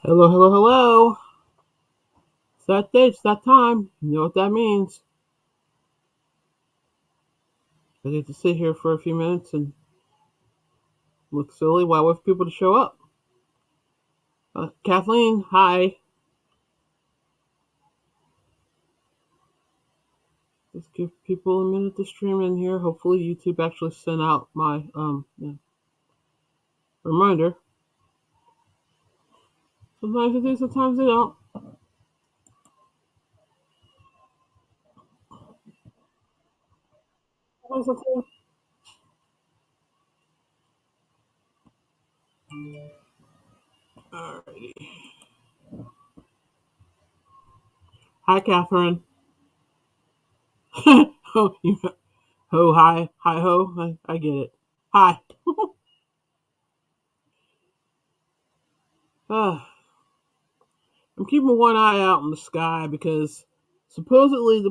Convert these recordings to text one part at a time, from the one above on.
Hello, hello, hello. It's that day, it's that time. You know what that means. I get to sit here for a few minutes and look silly while I wait for people to show up. Kathleen, hi. Just give people a minute to stream in here. Hopefully, YouTube actually sent out my reminder. Sometimes they do, sometimes they don't. Alrighty. Hi, Catherine. Oh, ho, hi, hi, ho. I get it. Hi. Uh, I'm keeping one eye out in the sky because supposedly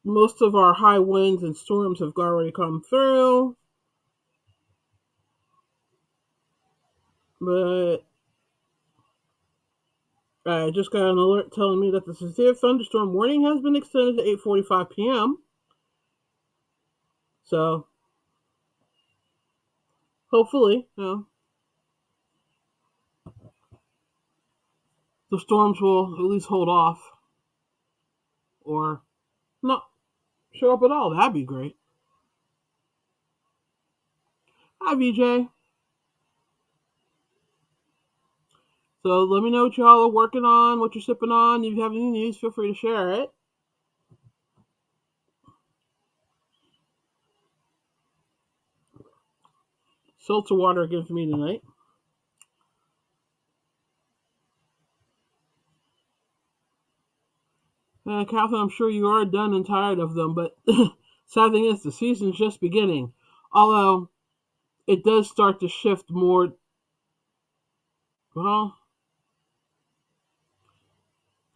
most of our high winds and storms have already come through, but I just got an alert telling me that the severe thunderstorm warning has been extended to 8:45 p.m. So hopefully, the storms will at least hold off or not show up at all. That'd be great. Hi, VJ. So let me know what y'all are working on, what you're sipping on. If you have any news, feel free to share it. Seltzer water again for me tonight. Catherine, I'm sure you are done and tired of them, but sad thing is the season's just beginning. Although it does start to shift more. Well,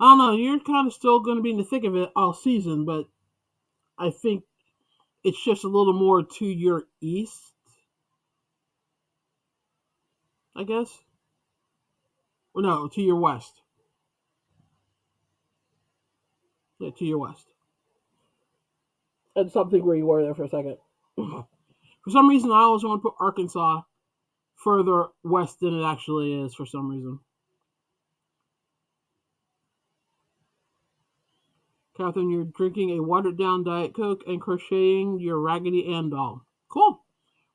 I don't know. You're kind of still going to be in the thick of it all season, but I think it shifts a little more to your east, I guess. Or no, to your west. Yeah, to your west. That's something where you were there for a second. For some reason, I always want to put Arkansas further west than it actually is. For some reason, Catherine, you're drinking a watered down Diet Coke and crocheting your Raggedy Ann doll. Cool.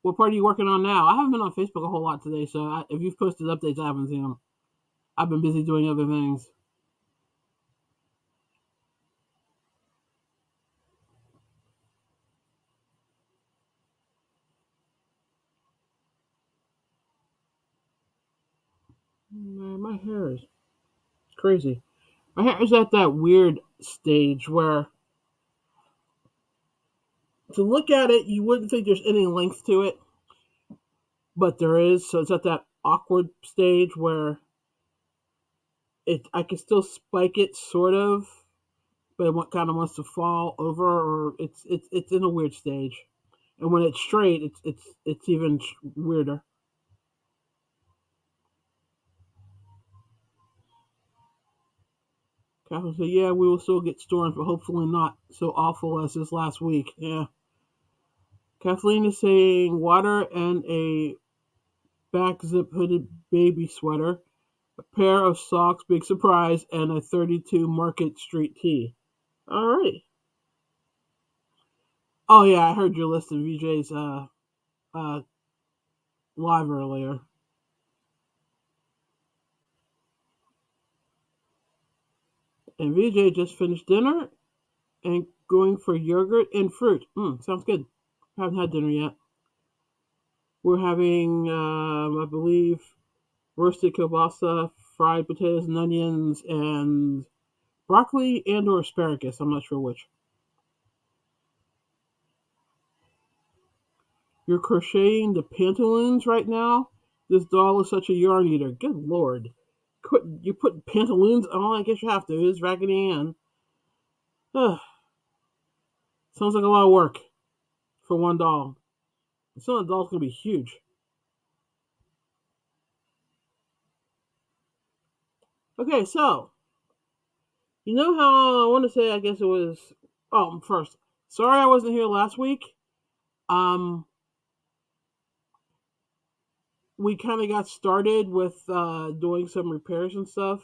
What part are you working on now? I haven't been on Facebook a whole lot today, so if you've posted updates, I haven't seen them. I've been busy doing other things. Man, my hair is crazy. My hair is at that weird stage where to look at it, you wouldn't think there's any length to it, but there is. So it's at that awkward stage where I can still spike it, sort of, but it kind of wants to fall over, or it's in a weird stage. And when it's straight, it's even weirder. Catherine said, "Yeah, we will still get storms, but hopefully not so awful as this last week." Yeah. Kathleen is saying water and a back zip hooded baby sweater, a pair of socks, big surprise, and a 32 Market Street tee. All right. Oh yeah, I heard your list of VJ's uh live earlier. And VJ just finished dinner and going for yogurt and fruit. Sounds good. Haven't had dinner yet. We're having, I believe, roasted kielbasa, fried potatoes and onions, and broccoli and or asparagus. I'm not sure which. You're crocheting the pantaloons right now? This doll is such a yarn eater. Good lord. You put pantaloons on? I guess you have to. It is Raggedy Ann. Ugh. Sounds like a lot of work for one doll. Some of the doll's going to be huge. Okay, so you know how I want to say, I guess it was. Oh, first, sorry I wasn't here last week. Um, we kind of got started with doing some repairs and stuff,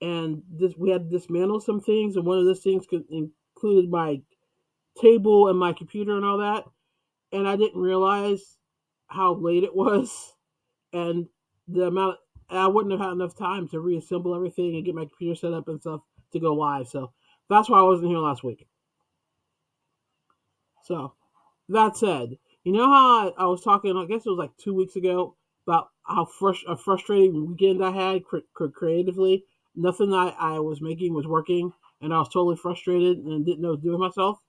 and this we had to dismantle some things, and one of those things included my table and my computer and all that, and I didn't realize how late it was, and the amount I wouldn't have had enough time to reassemble everything and get my computer set up and stuff to go live. So that's why I wasn't here last week. So that said, you know how I was talking, I guess it was like 2 weeks ago, about how a frustrating weekend I had creatively. Nothing I was making was working, and I was totally frustrated and didn't know what to do with myself.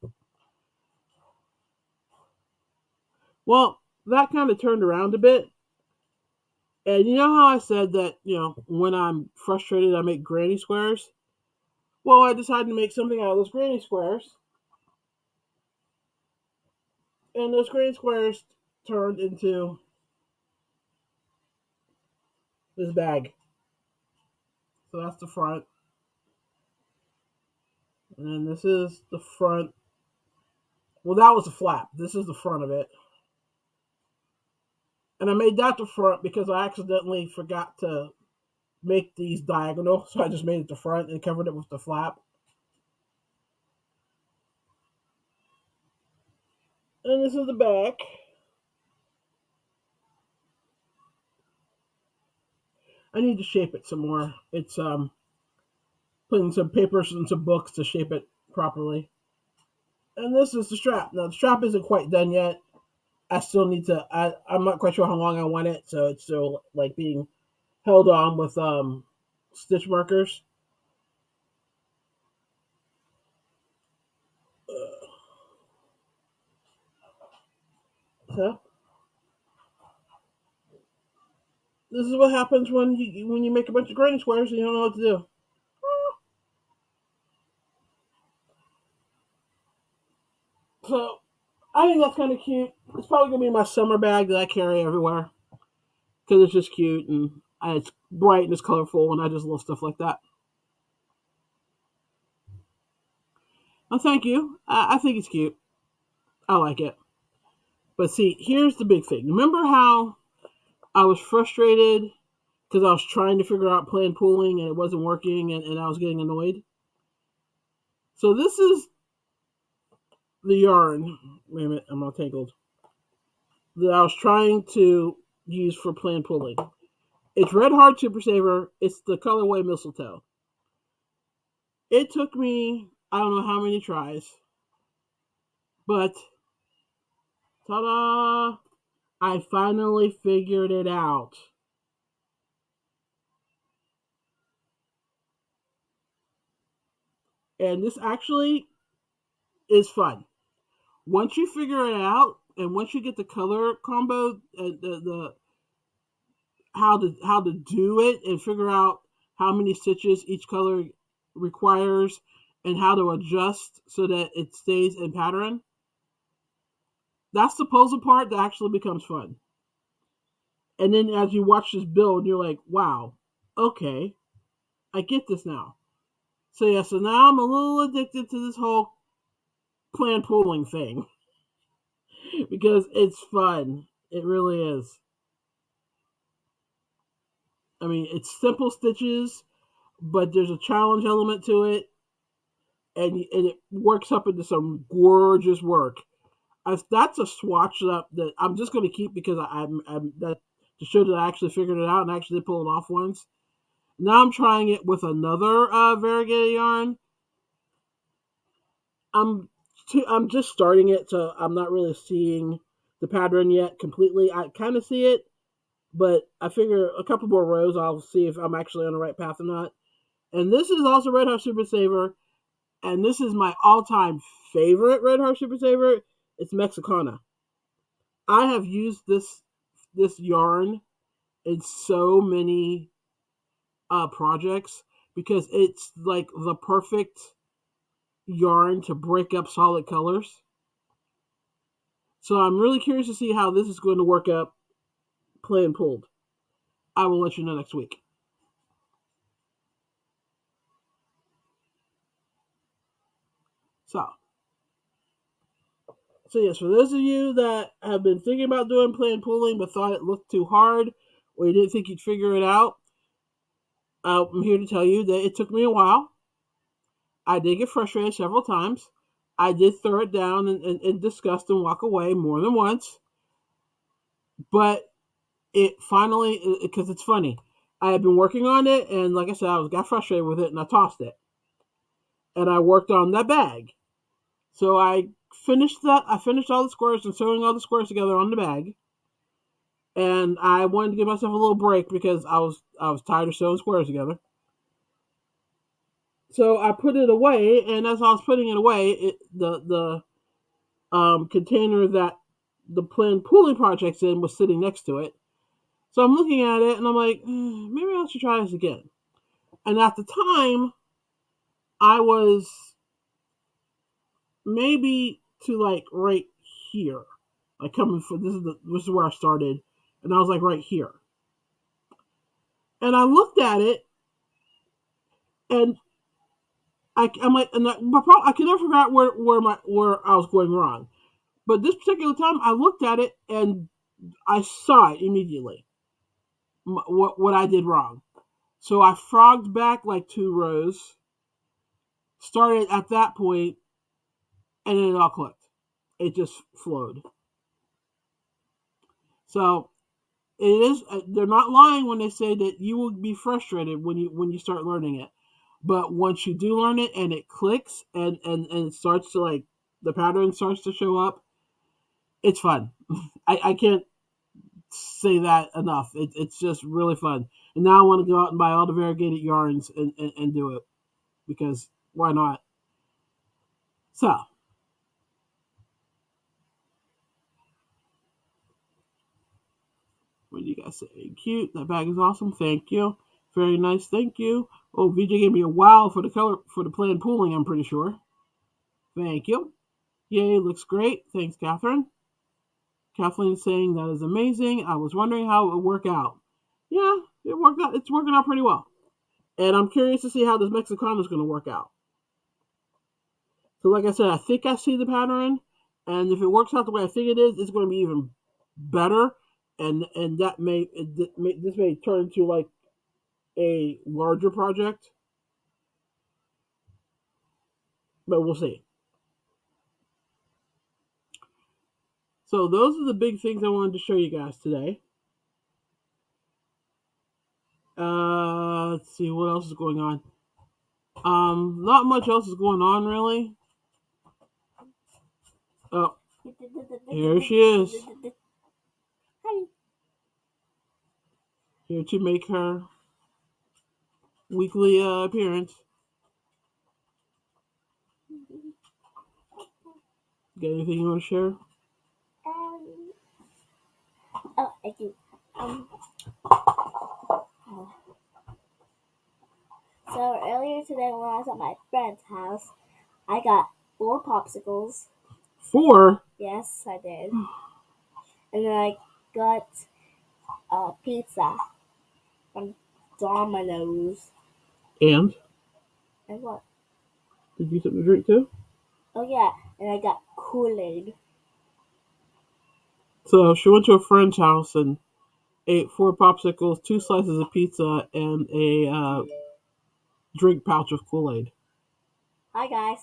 Well, that kind of turned around a bit. And you know how I said that, when I'm frustrated, I make granny squares? Well, I decided to make something out of those granny squares. And those granny squares turned into this bag. So that's the front. And then this is the front. Well, that was the flap. This is the front of it. And I made that the front because I accidentally forgot to make these diagonal. So I just made it the front and covered it with the flap. And this is the back. I need to shape it some more. It's putting some papers and some books to shape it properly. And this is the strap. Now the strap isn't quite done yet. I still need to. I'm not quite sure how long I want it, so it's still like being held on with stitch markers. So this is what happens when you make a bunch of granny squares and you don't know what to do. So I think that's kind of cute. It's probably gonna be my summer bag that I carry everywhere because it's just cute and it's bright and it's colorful and I just love stuff like that. Oh, thank you. I think it's cute. I like it. But see, here's the big thing. Remember how I was frustrated because I was trying to figure out plan pooling and it wasn't working and I was getting annoyed? So this is the yarn. Wait a minute, I'm all tangled. That I was trying to use for plan pooling. It's Red Heart Super Saver. It's the colorway mistletoe. It took me I don't know how many tries, but ta-da! I finally figured it out. And this actually is fun. Once you figure it out, and once you get the color combo, the how to do it, and figure out how many stitches each color requires, and how to adjust so that it stays in pattern. That's the puzzle part that actually becomes fun. And then as you watch this build, you're like, wow, okay, I get this now. So yeah, so now I'm a little addicted to this whole plan pooling thing because it's fun. It really is. I mean, it's simple stitches, but there's a challenge element to it, and it works up into some gorgeous work. That's a swatch that I'm just going to keep because I'm that to show that I actually figured it out and actually pulled it off once. Now I'm trying it with another variegated yarn. I'm just starting it, so I'm not really seeing the pattern yet completely. I kind of see it, but I figure a couple more rows, I'll see if I'm actually on the right path or not. And this is also Red Heart Super Saver, and this is my all-time favorite Red Heart Super Saver. It's Mexicana. I have used this yarn in so many projects because it's like the perfect yarn to break up solid colors. So I'm really curious to see how this is going to work up play and pulled. I will let you know next week. So yes, for those of you that have been thinking about doing plan pooling but thought it looked too hard or you didn't think you'd figure it out, I'm here to tell you that it took me a while. I did get frustrated several times. I did throw it down in disgust and walk away more than once. But it finally, because it's funny, I had been working on it, and like I said, got frustrated with it, and I tossed it, and I worked on that bag. So I finished that. I finished all the squares and sewing all the squares together on the bag, and I wanted to give myself a little break because I was tired of sewing squares together. So I put it away, and as I was putting it away, the container that the planned pooling project's in was sitting next to it. So I'm looking at it, and I'm like, maybe I should try this again. And at the time, I was maybe to like right here, like coming for this is where I started, and I was like right here, and I looked at it, and I'm like, and I can never figure out where I was going wrong. But this particular time, I looked at it and I saw it immediately. What I did wrong. So I frogged back like 2 rows, started at that point, and then it all clicked. It just flowed. So it is. They're not lying when they say that you will be frustrated when you start learning it. But once you do learn it and it clicks and it starts to like the pattern starts to show up, it's fun. I can't say that enough. It's just really fun. And now I want to go out and buy all the variegated yarns and do it because why not? So, what do you guys say? Cute. That bag is awesome. Thank you. Very nice. Thank you. Oh, VJ gave me a wow for the color for the planned pooling. I'm pretty sure. Thank you. Yay, looks great. Thanks, Catherine. Kathleen is saying that is amazing. I was wondering how it would work out. Yeah, it worked out. It's working out pretty well. And I'm curious to see how this Mexicano is going to work out. So, like I said, I think I see the pattern, and if it works out the way I think it is, it's going to be even better. And this may turn into like a larger project, but we'll see. So those are the big things I wanted to show you guys today. Let's see what else is going on. Not much else is going on really. Oh, here she is. Hi. Here to make her weekly appearance. Got anything you want to share? Oh, I do. So earlier today when I was at my friend's house, I got 4 popsicles. 4? Yes, I did. And then I got a pizza from Domino's. And what? did you get something to drink too? Oh yeah, and I got Kool-Aid. So she went to a friend's house and ate 4 popsicles, 2 slices of pizza, and a drink pouch of Kool-Aid. Hi guys.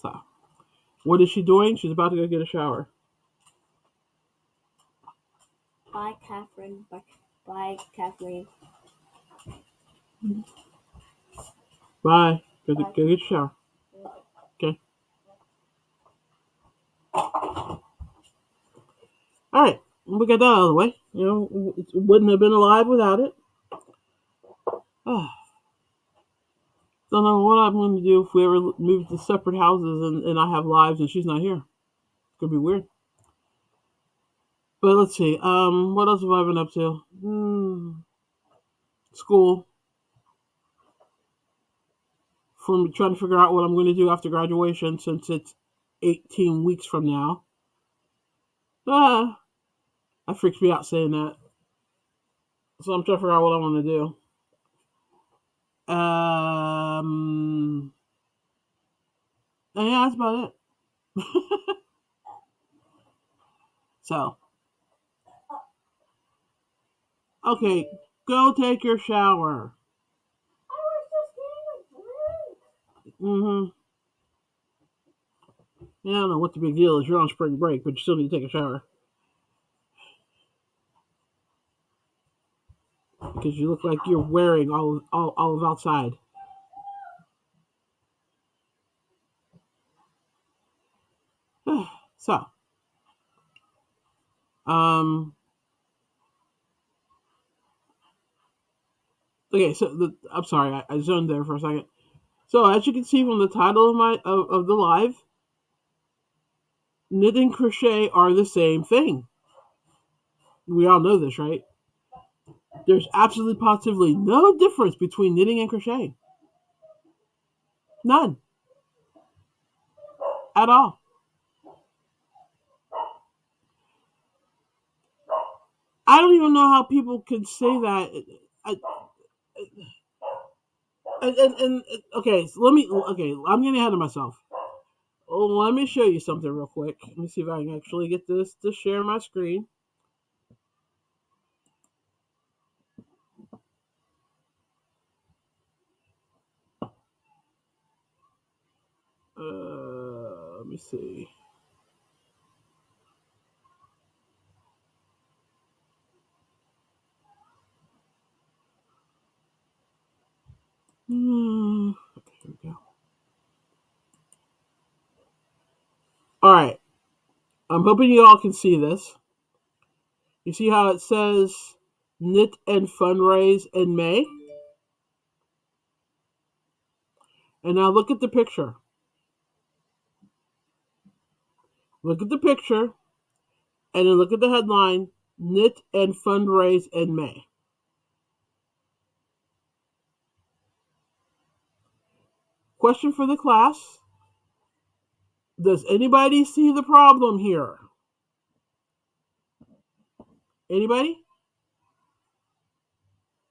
So, what is she doing? She's about to go get a shower. Bye, Catherine. Bye, Kathleen. Bye. Go get a shower. Okay. All right. We got that out of the way. You know, it wouldn't have been alive without it. Oh. Don't know what I'm going to do if we ever move to separate houses and I have lives and she's not here. It's going to be weird. But let's see. What else have I been up to? School. From trying to figure out what I'm going to do after graduation since it's 18 weeks from now. That freaks me out saying that. So I'm trying to figure out what I want to do. And yeah, that's about it. So, okay, go take your shower. I was just getting a drink. Mm-hmm. Yeah, I don't know what the big deal is. You're on spring break, but you still need to take a shower because you look like you're wearing all of outside. So, um, okay. So I'm sorry, I zoned there for a second. So as you can see from the title of of the live, knit and crochet are the same thing. We all know this, right? There's absolutely positively no difference between knitting and crocheting. None at all. I don't even know how people could say that. I, and okay, so let me. Okay, I'm getting ahead of myself. Oh, let me show you something real quick. Let me see if I can actually get this to share my screen. Let me see. Okay, here we go. All right. I'm hoping you all can see this. You see how it says knit and fundraise in May? And now look at the picture. Look at the picture and then look at the headline knit and fundraise in May. Question for the class. Does anybody see the problem here? Anybody?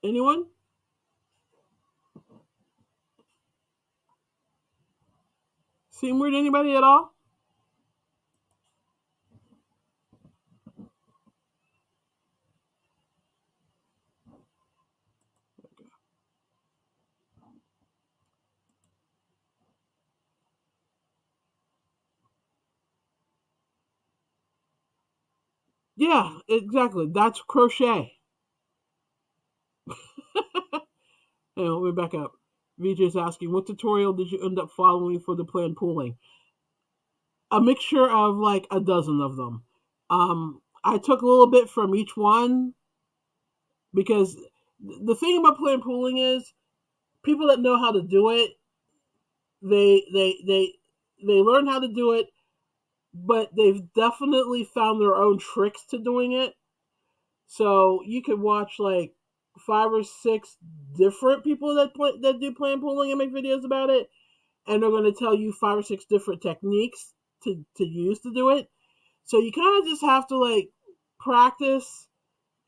Anyone? Seem weird to anybody at all? Yeah, exactly. That's crochet. Hey, let me back up. VJ's asking, what tutorial did you end up following for the plan pooling? A mixture of like a dozen of them. I took a little bit from each one because the thing about plan pooling is people that know how to do it, they they they they learn how to do it, but they've definitely found their own tricks to doing it. So you could watch like 5 or 6 different people that do plan pooling and make videos about it, and they're going to tell you 5 or 6 different techniques to use to do it. So you kind of just have to like practice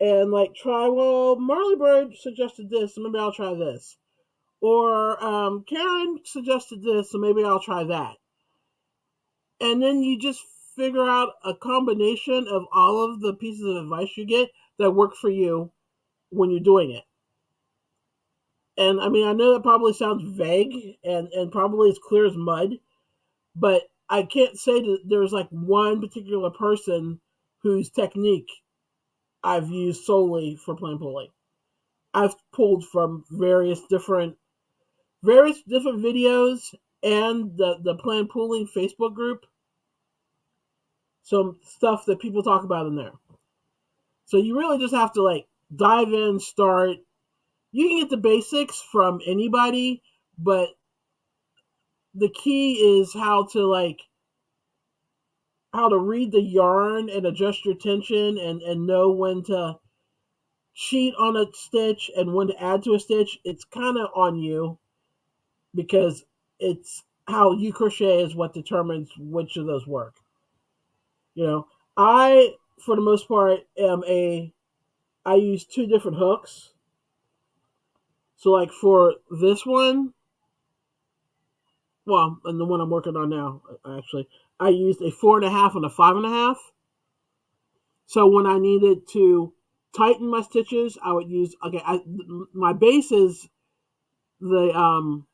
and like try. Well, Marley Bird suggested this, so maybe I'll try this. Or Karen suggested this, so maybe I'll try that. And then you just figure out a combination of all of the pieces of advice you get that work for you when you're doing it. And I mean, I know that probably sounds vague and probably as clear as mud, but I can't say that there's like one particular person whose technique I've used solely for plan pulling. I've pulled from various different videos and the plan pooling Facebook group. Some stuff that people talk about in there. So you really just have to like dive in, start. You can get the basics from anybody, but the key is how to read the yarn and adjust your tension and know when to cheat on a stitch and when to add to a stitch. It's kind of on you because it's how you crochet is what determines which of those work. You know, I for the most part I use 2 different hooks. So like for this one, well, and the one I'm working on now, actually, I used a 4.5 and a 5.5. So when I needed to tighten my stitches, I would use, okay, my base is the um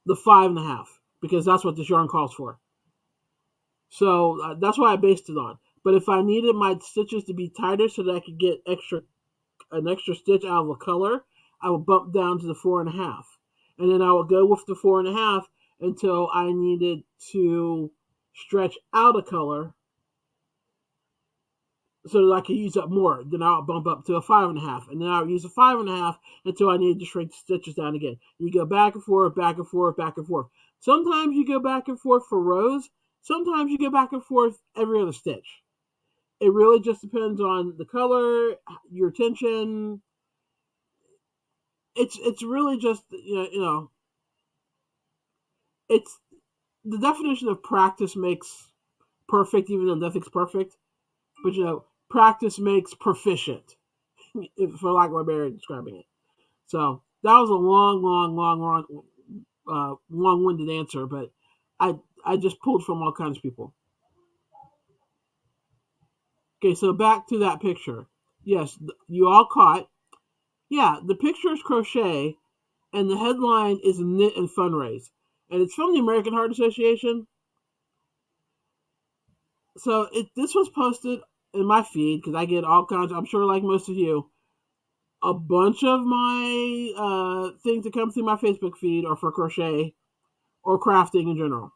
the 5.5 because that's what this yarn calls for. So that's why I based it on. But if I needed my stitches to be tighter so that I could get an extra stitch out of a color, I would bump down to the 4.5, and then I would go with the 4.5 until I needed to stretch out a color so that I could use up more. Then I'll bump up to a 5.5, and then I'll use a 5.5 until I needed to shrink the stitches down again. You go back and forth, back and forth, back and forth. Sometimes you go back and forth for rows. Sometimes you go back and forth every other stitch. It really just depends on the color, your tension. It's really just it's the definition of practice makes perfect, even though nothing's perfect. But practice makes proficient, for lack of a better way of describing it. So that was a long-winded answer, but I just pulled from all kinds of people. Okay, so back to that picture. Yes, you all caught. Yeah, the picture is Crochet, and the headline is Knit and Fundraise, and it's from the American Heart Association. So this was posted in my feed because I get all kinds. I'm sure, like most of you, a bunch of my things that come through my Facebook feed are for crochet or crafting in general.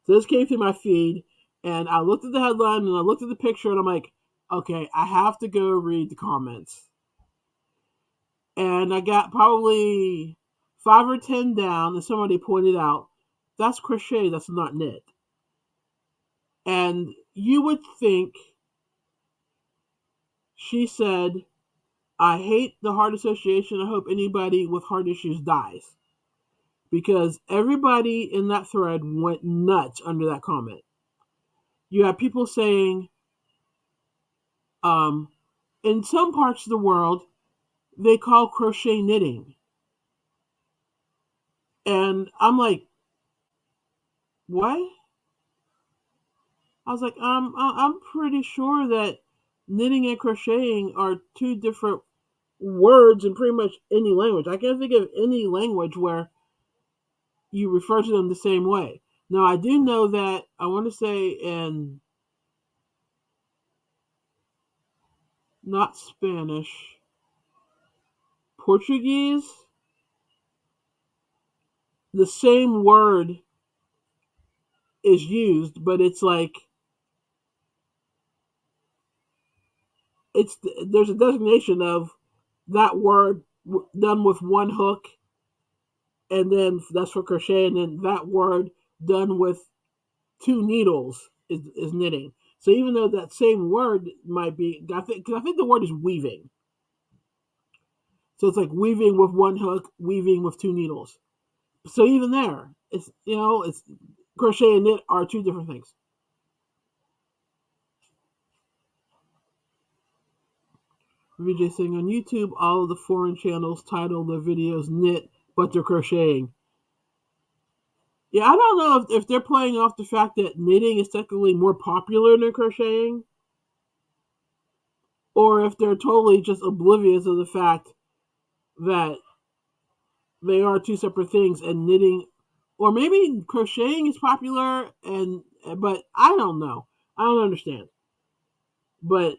So this came through my feed, and I looked at the headline and I looked at the picture, and I'm like, okay, I have to go read the comments. And I got probably 5 or 10 down, and somebody pointed out, that's crochet, that's not knit. And you would think, she said, I hate the Heart Association. I hope anybody with heart issues dies. Because everybody in that thread went nuts under that comment. You have people saying, in some parts of the world, they call crochet knitting. And I'm like, what? I was like, I'm pretty sure that knitting and crocheting are two different words in pretty much any language. I can't think of any language where you refer to them the same way. Now, I do know that, I want to say in not Spanish, Portuguese, the same word is used, but it's like, there's a designation of that word done with one hook, and then that's for crochet, and then that word done with two needles is knitting. So even though that same word might be, I think the word is weaving. So it's like weaving with one hook, weaving with two needles. So even there, it's crochet and knit are two different things. VJ saying on YouTube, all of the foreign channels title their videos knit, but they're crocheting. Yeah, I don't know if they're playing off the fact that knitting is technically more popular than crocheting, or if they're totally just oblivious of the fact that they are two separate things, and knitting, or maybe crocheting is popular, but I don't know. I don't understand. But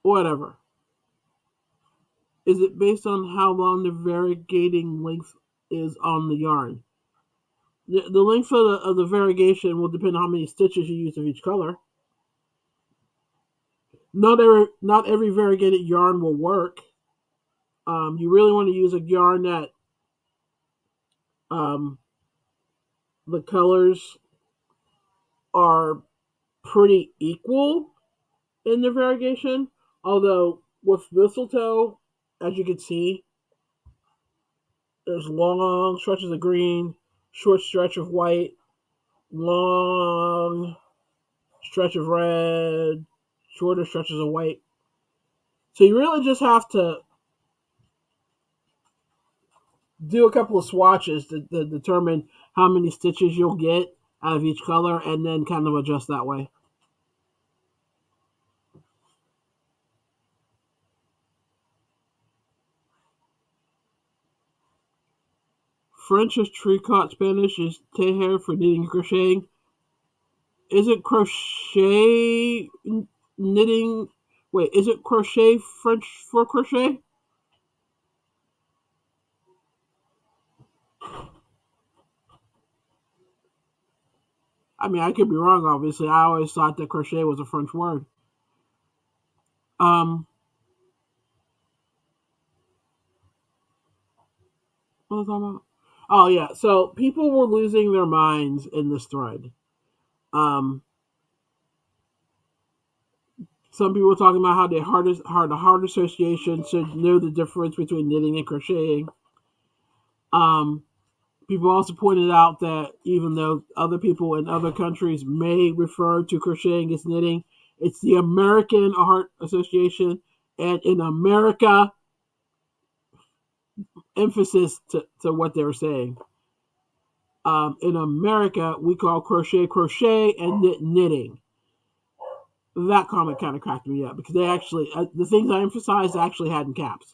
whatever. Is it based on how long the variegating length is on the yarn? The length of the variegation will depend on how many stitches you use of each color. Not every variegated yarn will work. You really want to use a yarn that the colors are pretty equal in the variegation. Although with mistletoe, as you can see, there's long stretches of green, short stretch of white, long stretch of red, shorter stretches of white. So you really just have to do a couple of swatches to determine how many stitches you'll get out of each color, and then kind of adjust that way. French is tricot, Spanish is tejer for knitting and crocheting. Isn't crochet knitting? Wait, is it crochet French for crochet? I mean, I could be wrong. Obviously, I always thought that crochet was a French word. Um, what was I talking about? Oh yeah, so people were losing their minds in this thread. Um, some people were talking about how the heart association should know the difference between knitting and crocheting. Um, People also pointed out that even though other people in other countries may refer to crocheting as knitting, it's the American Heart Association, and in America, emphasis to what they were saying. In America, we call crochet crochet and knitting. That comment kind of cracked me up because they actually, the things I emphasized actually had in caps.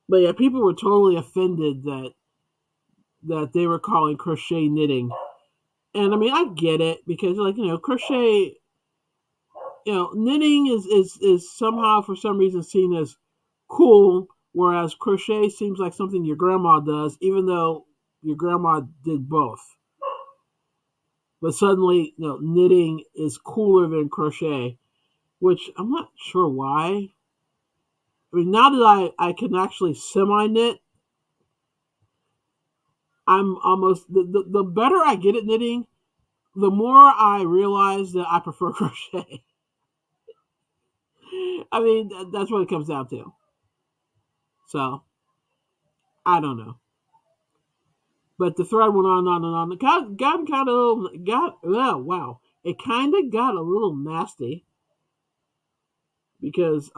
But yeah, people were totally offended that they were calling crochet knitting. And I mean, I get it because, like, crochet, knitting is somehow for some reason seen as cool, whereas crochet seems like something your grandma does, even though your grandma did both. But suddenly, knitting is cooler than crochet, which I'm not sure why. I mean, now that I can actually semi knit, I'm almost the better I get at knitting, the more I realize that I prefer crochet. I mean, that's what it comes down to. So I don't know. But the thread went on and on. It got a little oh wow. It kind of got a little nasty because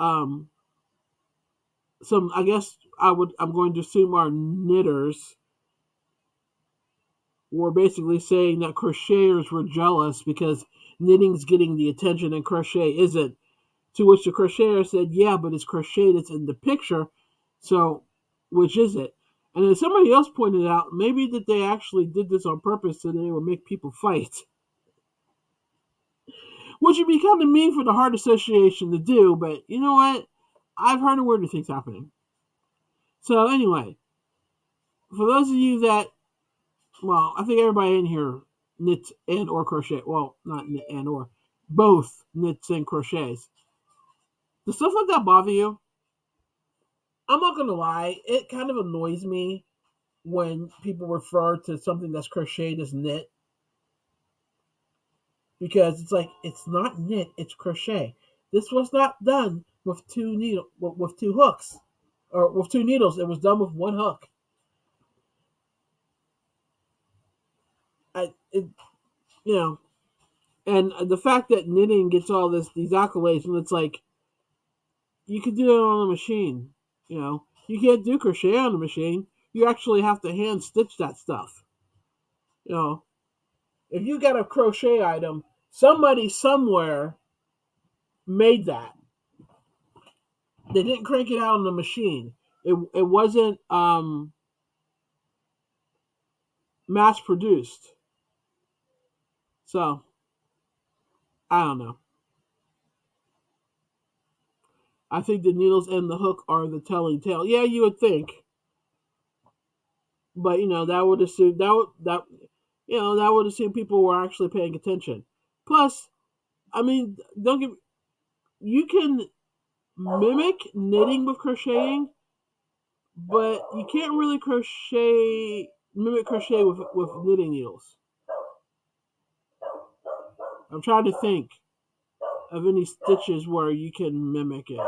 some, I guess I'm going to assume our knitters were basically saying that crocheters were jealous because knitting's getting the attention and crochet isn't. To which the crocheter said, "Yeah, but it's crochet that's in the picture, so which is it?" And then somebody else pointed out maybe that they actually did this on purpose so they would make people fight. Which would be kind of mean for the Heart Association to do, but you know what? I've heard of weirder things happening. So anyway, for those of you that, well, I think everybody in here knits and or crochet. Well, not knit and or, both knits and crochets. Does stuff like that bother you? I'm not gonna lie, it kind of annoys me when people refer to something that's crocheted as knit because it's like it's not knit, it's crochet. This was not done with with two hooks or with two needles. It was done with one hook. I it, you know, and the fact that knitting gets all these accolades, and it's like you could do it on a machine. You can't do crochet on a machine. You actually have to hand stitch that stuff. You know, if you got a crochet item, somebody somewhere made that. They didn't crank it out on the machine. It wasn't mass produced. So I don't know. I think the needles and the hook are the telling tale. Yeah, you would think, but that would assume that would assume people were actually paying attention. Plus, I mean, don't get you can mimic knitting with crocheting, but you can't really mimic crochet with knitting needles. I'm trying to think of any stitches where you can mimic it.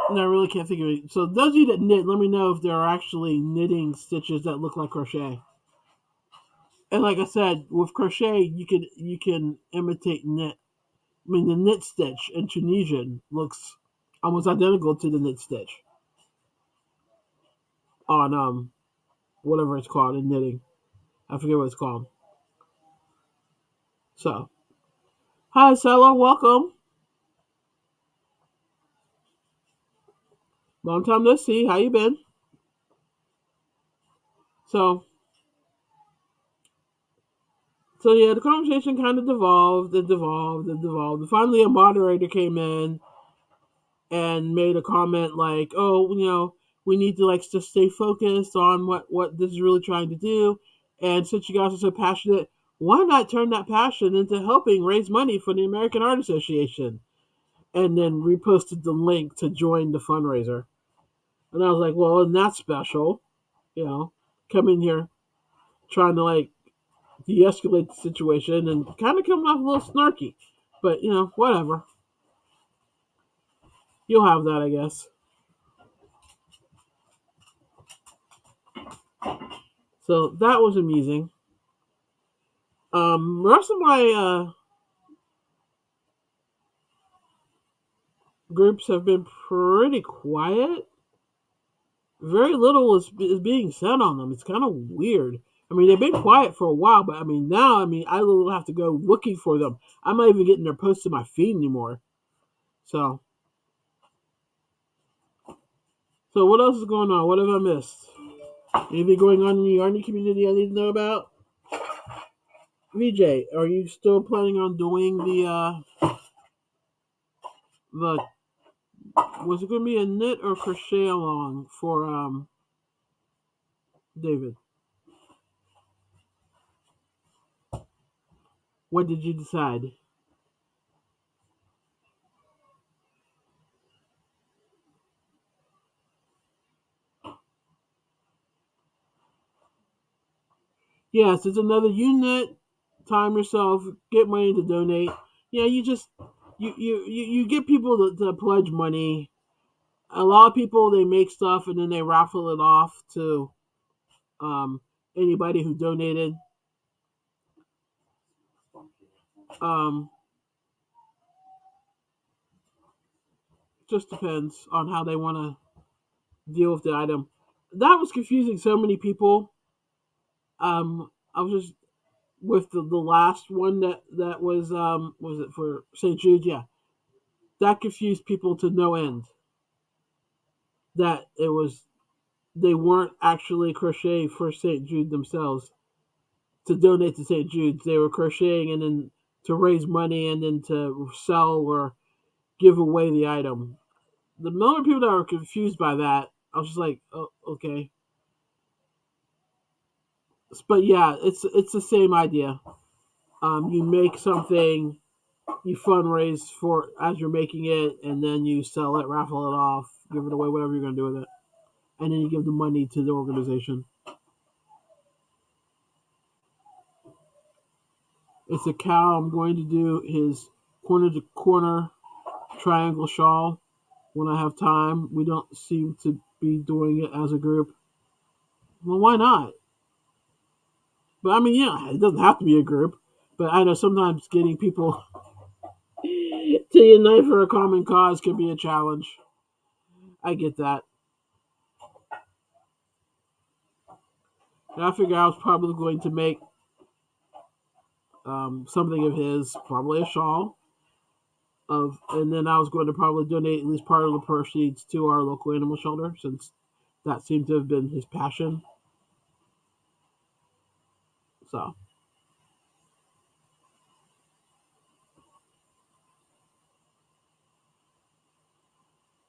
And I really can't think of it. So those of you that knit, let me know if there are actually knitting stitches that look like crochet. And like I said, with crochet, you can imitate knit. I mean, the knit stitch in Tunisian looks almost identical to the knit stitch on whatever it's called in knitting. I forget what it's called. So, hi, Sella, welcome. Long time no see. How you been? So, so yeah, the conversation kind of devolved and devolved and devolved. And finally, a moderator came in and made a comment like, "Oh, we need to like just stay focused on what this is really trying to do. And since you guys are so passionate, why not turn that passion into helping raise money for the American Art Association?" And then reposted the link to join the fundraiser. And I was like, "Well, isn't that special? You know, come in here trying to like de-escalate the situation and kind of coming off a little snarky, but whatever. You'll have that, I guess." So that was amusing. The rest of my groups have been pretty quiet. Very little is being said on them. It's kind of weird. I mean, they've been quiet for a while, but I mean, now, I mean, I will have to go looking for them. I'm not even getting their posts in my feed anymore. So, so what else is going on? What have I missed? Anything going on in the yarny community I need to know about? VJ, are you still planning on doing the was it going to be a knit or crochet along for David? What did you decide? Yes, it's another unit. Time yourself, get money to donate. Yeah, you just you get people to pledge money. A lot of people, they make stuff and then they raffle it off to um, anybody who donated. Um, just depends on how they want to deal with the item. That was confusing so many people. I was just with the last one that was it for St. Jude? Yeah, that confused people to no end. That it was they weren't actually crocheting for St. Jude themselves to donate to St. Jude's. They were crocheting and then to raise money and then to sell or give away the item. The number of people that were confused by that, I was just like, oh, okay. But yeah, it's the same idea. You make something, you fundraise for as you're making it, and then you sell it, raffle it off, give it away, whatever you're gonna do with it, and then you give the money to the organization. It's a cow. I'm going to do his corner to corner triangle shawl when I have time. We don't seem to be doing it as a group. Well, why not? But I mean, yeah, it doesn't have to be a group. But I know sometimes getting people to unite for a common cause can be a challenge. I get that. And I figured I was probably going to make something of his, probably a shawl and then I was going to probably donate at least part of the proceeds to our local animal shelter since that seemed to have been his passion. So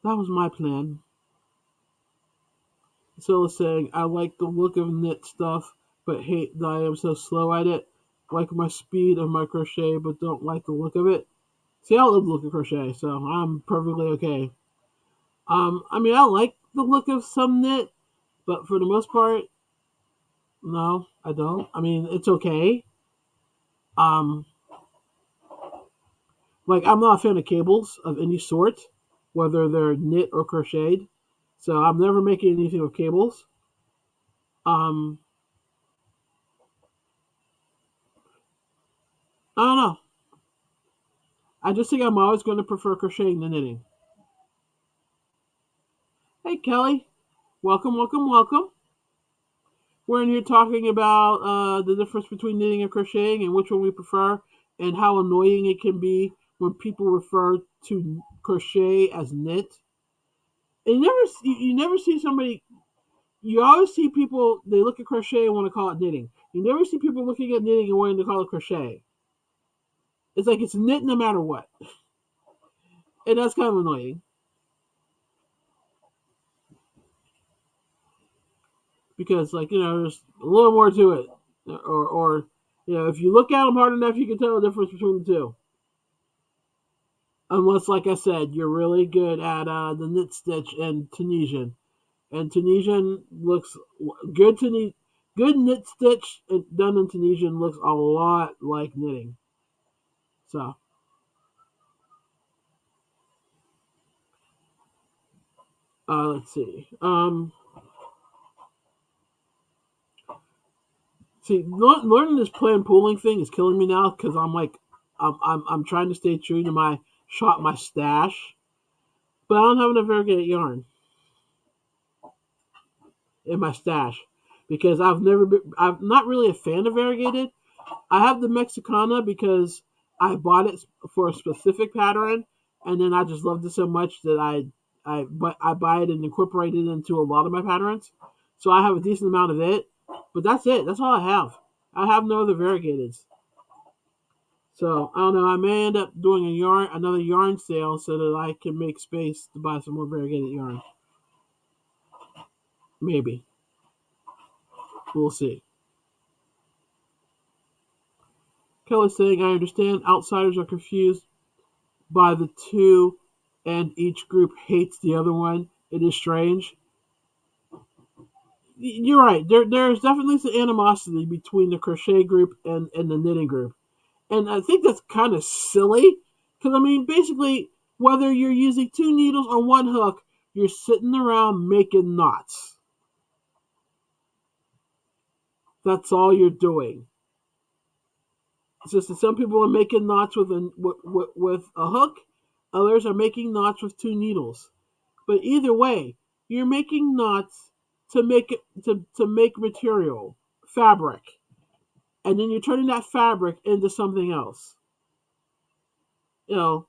that was my plan. So saying I like the look of knit stuff, but hate that I am so slow at it. Like my speed of my crochet, but don't like the look of it. See, I love the look of crochet, so I'm perfectly okay. I mean, I like the look of some knit, but for the most part, no, I don't. I mean, it's okay. Um, like I'm not a fan of cables of any sort, whether they're knit or crocheted. So I'm never making anything with cables. Um, I don't know. I just think I'm always going to prefer crocheting than knitting. Hey, Kelly. Welcome, welcome, welcome. We're in here talking about the difference between knitting and crocheting and which one we prefer and how annoying it can be when people refer to crochet as knit. And you never see somebody. You always see people. They look at crochet and want to call it knitting. You never see people looking at knitting and wanting to call it crochet. It's like it's knit no matter what, and that's kind of annoying because, like, there's a little more to it, or if you look at them hard enough, you can tell the difference between the two. Unless, like I said, you're really good at the knit stitch and Tunisian. And Tunisian looks good. Good knit stitch done in Tunisian looks a lot like knitting. So let's see. Learning this plan pooling thing is killing me now because I'm like, I'm trying to stay true to my stash, but I don't have enough variegated yarn in my stash because I'm not really a fan of variegated. I have the Mexicana because I bought it for a specific pattern, and then I just loved it so much that I buy it and incorporate it into a lot of my patterns. So I have a decent amount of it, but that's it. That's all I have. I have no other variegateds. So I don't know. I may end up doing another yarn sale, so that I can make space to buy some more variegated yarn. Maybe we'll see. Kelly's saying, I understand outsiders are confused by the two, and each group hates the other one. It is strange. You're right. There's definitely some animosity between the crochet group and the knitting group, and I think that's kind of silly. Because I mean, basically, whether you're using two needles or one hook, you're sitting around making knots. That's all you're doing. It's just that some people are making knots with a hook, others are making knots with two needles. But either way, you're making knots to make material, fabric, and then you're turning that fabric into something else. You know,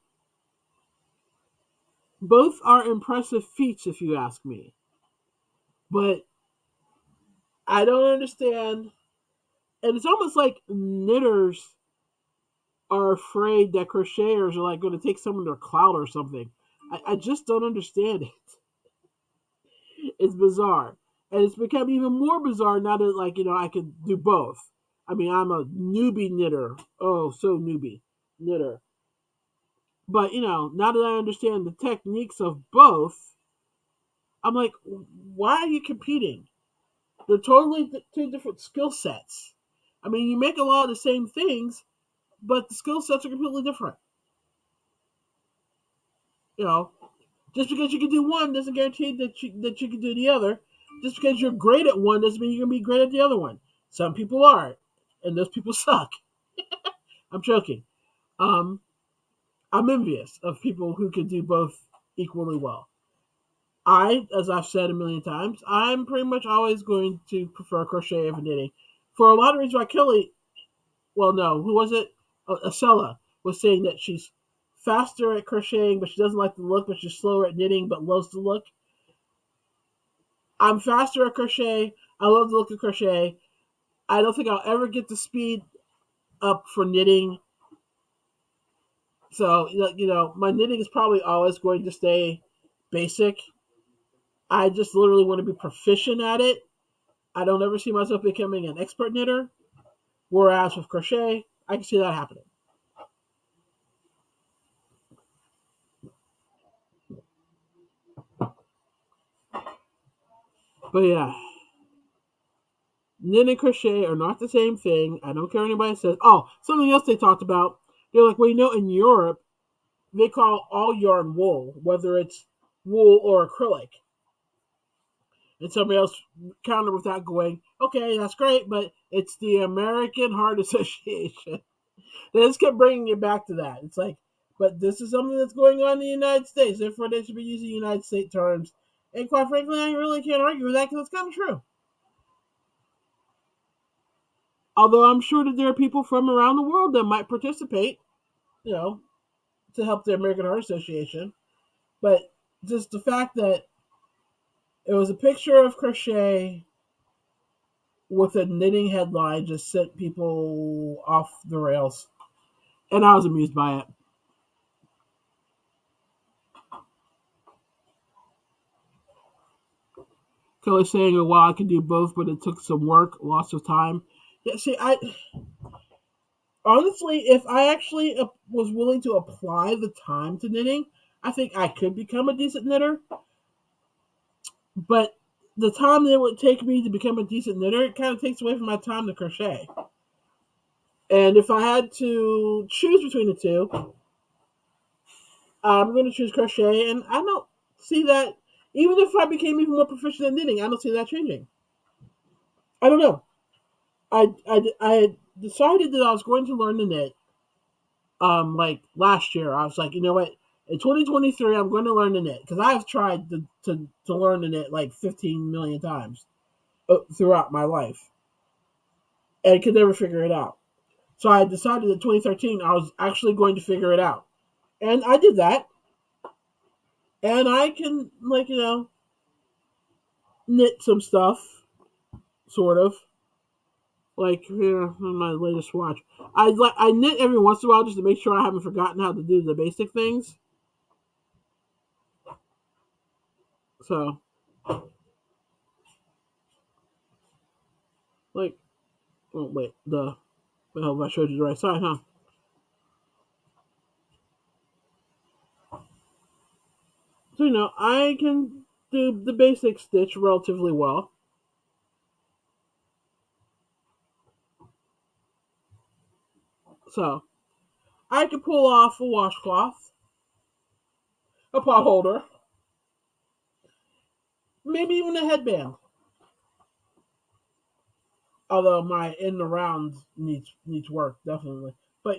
both are impressive feats if you ask me. But I don't understand, and it's almost like knitters are afraid that crocheters are like going to take some of their clout or something. I just don't understand it. It's bizarre. And it's become even more bizarre now that, like, I can do both. I mean, I'm a newbie knitter. Oh, so newbie knitter. But, now that I understand the techniques of both, I'm like, why are you competing? They're totally two different skill sets. I mean, you make a lot of the same things, but the skill sets are completely different. You know, just because you can do one doesn't guarantee that you can do the other. Just because you're great at one doesn't mean you're gonna be great at the other one. Some people are, and those people suck. I'm joking. Um, I'm envious of people who can do both equally well. As I've said a million times, I'm pretty much always going to prefer crochet over knitting. For a lot of reasons why Kelly, well, no, who was it? Acela was saying that she's faster at crocheting, but she doesn't like the look, but she's slower at knitting, but loves the look. I'm faster at crochet. I love the look of crochet. I don't think I'll ever get the speed up for knitting. So, my knitting is probably always going to stay basic. I just literally want to be proficient at it. I don't ever see myself becoming an expert knitter. Whereas with crochet, I can see that happening. But yeah, knit and crochet are not the same thing. I don't care what anybody says. Oh, something else they talked about. They're like, well, in Europe, they call all yarn wool, whether it's wool or acrylic. And somebody else countered with that going, okay, that's great, but it's the American Heart Association. They just kept bringing it back to that. It's like, but this is something that's going on in the United States. Therefore, they should be using United States terms. And quite frankly, I really can't argue with that because it's kind of true. Although I'm sure that there are people from around the world that might participate, you know, to help the American Heart Association. But just the fact that it was a picture of Crochet with a knitting headline just sent people off the rails. And I was amused by it. Kelly saying, "Oh, wow, I could do both, but it took some work, lots of time." Yeah, see, I honestly, if I actually was willing to apply the time to knitting, I think I could become a decent knitter. But the time that it would take me to become a decent knitter, it kind of takes away from my time to crochet. And if I had to choose between the two, I'm going to choose crochet. And I don't see that, even if I became even more proficient at knitting, I don't see that changing. I don't know. I decided that I was going to learn to knit. Like last year, I was like, you know what? In 2023, I'm going to learn to knit because I've tried to learn to knit like 15 million times throughout my life and could never figure it out. So I decided in 2013 I was actually going to figure it out, and I did that. And I can knit some stuff, sort of. Like here on my latest watch, I knit every once in a while just to make sure I haven't forgotten how to do the basic things. So, like, oh wait, well, I showed you the right side, huh? So I can do the basic stitch relatively well. So I can pull off a washcloth, a pot holder, maybe even a headband. Although my in the round needs work definitely, but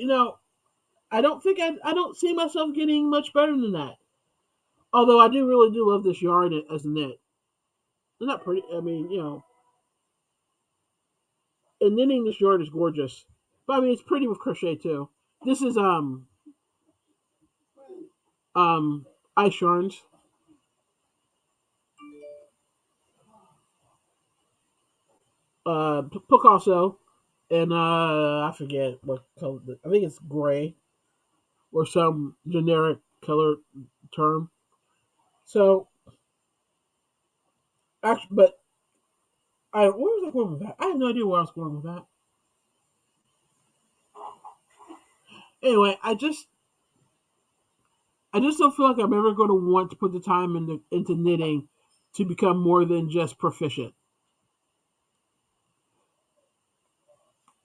I don't think I don't see myself getting much better than that. Although I do love this yarn as a knit. Isn't that pretty? I mean, and knitting this yarn is gorgeous. But I mean, it's pretty with crochet too. This is um ice yarns. Picasso, and I forget what color. I think it's gray or some generic color term. So, actually, but where was I going with that? I have no idea where I was going with that. Anyway, I just don't feel like I'm ever going to want to put the time into knitting to become more than just proficient.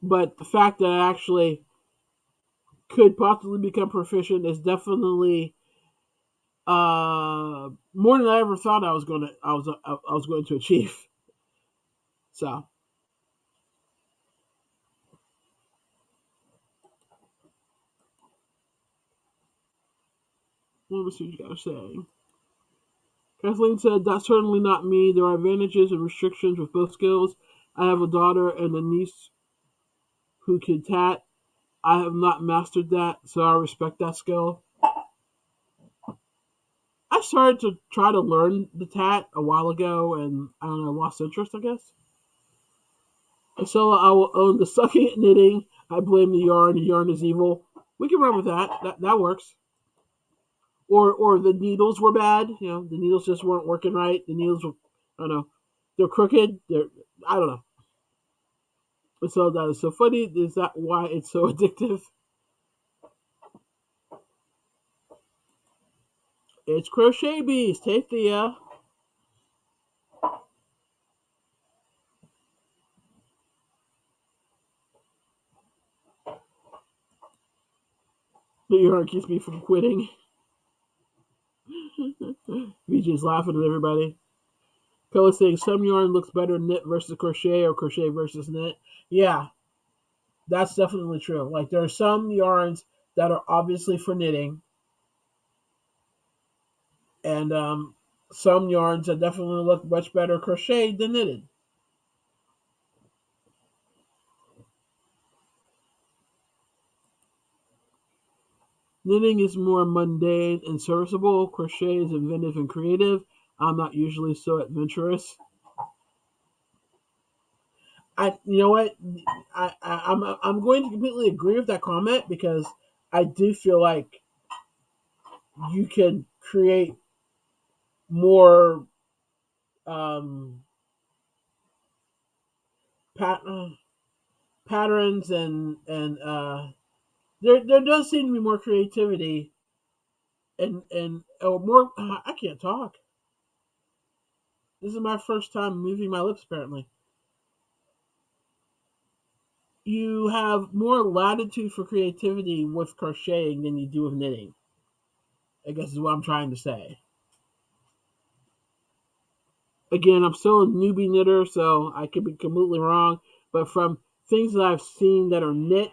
But the fact that I actually could possibly become proficient is definitely more than I ever thought I was going to achieve. So let me see what you gotta say. Kathleen said, "That's certainly not me. There are advantages and restrictions with both skills. I have a daughter and a niece who can tat. I have not mastered that, so I respect that skill." I started to try to learn the tat a while ago, and I don't know, lost interest, I guess. And so I will own the sucking at knitting. I blame the yarn. The yarn is evil. We can run with that. That works. Or the needles were bad. The needles just weren't working right. The needles were, I don't know, they're crooked. I don't know. So that is so funny. Is that why it's so addictive? It's Crochet Beast. Hey, Thea. The yarn keeps me from quitting. VJ's laughing at everybody. Cola saying some yarn looks better knit versus crochet or crochet versus knit. Yeah, That's definitely true. Like there are some yarns that are obviously for knitting, and some yarns that definitely look much better crocheted than knitted. Knitting is more mundane and serviceable. Crochet is inventive and creative. I'm not usually so adventurous. You know what, I'm going to completely agree with that comment because I do feel like you can create more um, pat- patterns and there does seem to be more creativity and more. I can't talk. This is my first time moving my lips. Apparently, you have more latitude for creativity with crocheting than you do with knitting. I guess is what I'm trying to say. Again, I'm still a newbie knitter, so I could be completely wrong. But from things that I've seen that are knit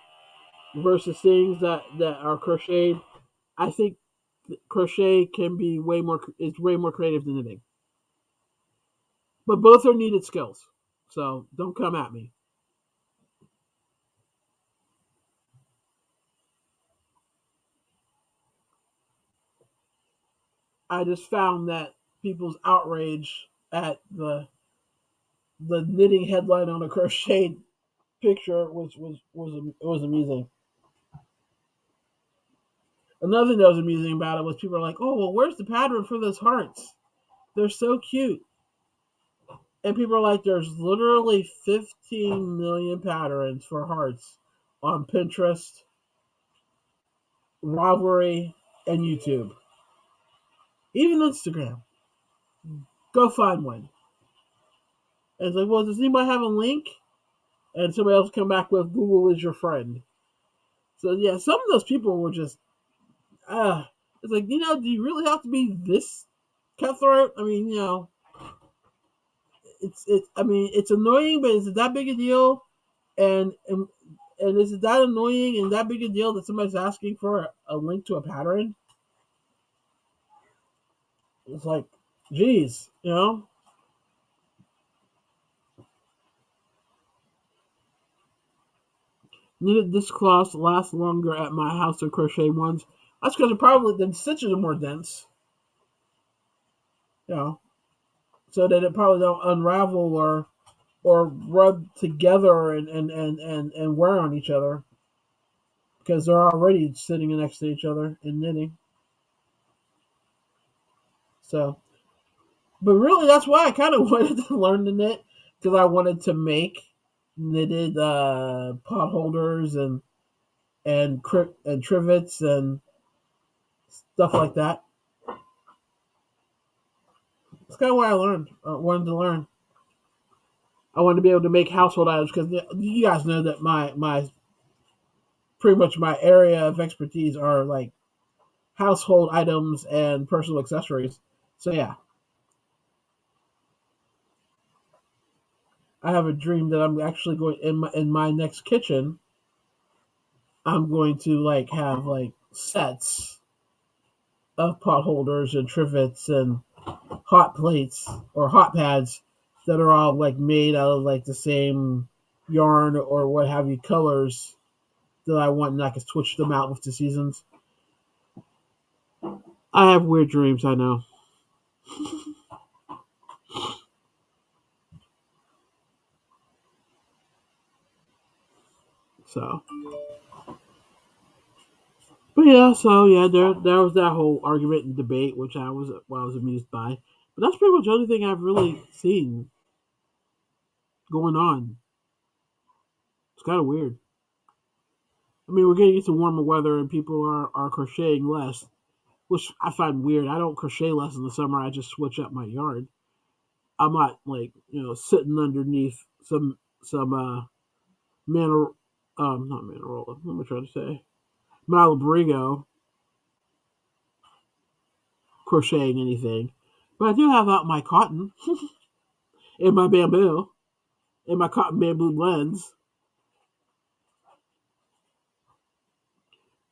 versus things that are crocheted, I think crochet can be way more is way more creative than knitting. But both are needed skills, so don't come at me. I just found that people's outrage at the knitting headline on a crocheted picture was amusing. Another thing that was amusing about it was people are like, "Oh, well, where's the pattern for those hearts? They're so cute." And people are like, "There's literally 15 million patterns for hearts on Pinterest, Ravelry, and YouTube, even Instagram. Go find one." And it's like, "Well, does anybody have a link?" And somebody else come back with Google is your friend. So yeah, some of those people were just, it's like, do you really have to be this cutthroat? I mean, I mean, it's annoying, but is it that big a deal? And and and is it that annoying and that big a deal that somebody's asking for a link to a pattern? It's like, geez, knitted this cloth lasts longer at my house than crochet ones. That's because it probably the stitches are more dense, you know, so that it probably don't unravel or rub together and wear on each other because they're already sitting next to each other and knitting. So, but really, that's why I kind of wanted to learn to knit because I wanted to make knitted pot holders and trivets and stuff like that. That's kind of why I wanted to learn. I wanted to be able to make household items because you guys know that my pretty much my area of expertise are like household items and personal accessories. So yeah, I have a dream that I'm actually going in my next kitchen. I'm going to like have like sets of pot holders and trivets and hot plates or hot pads that are all like made out of like the same yarn or what have you colors that I want, and I can switch them out with the seasons. I have weird dreams, I know. So, but yeah, so yeah, there was that whole argument and debate, which I was amused by. But that's pretty much the only thing I've really seen going on. It's kind of weird. I mean, we're getting into warmer weather and people are crocheting less, which I find weird. I don't crochet less in the summer. I just switch up my yard. I'm not like sitting underneath some manor not Manarola. What am I trying to say? Malabrigo crocheting anything, but I do have out my cotton and my bamboo and my cotton bamboo blends.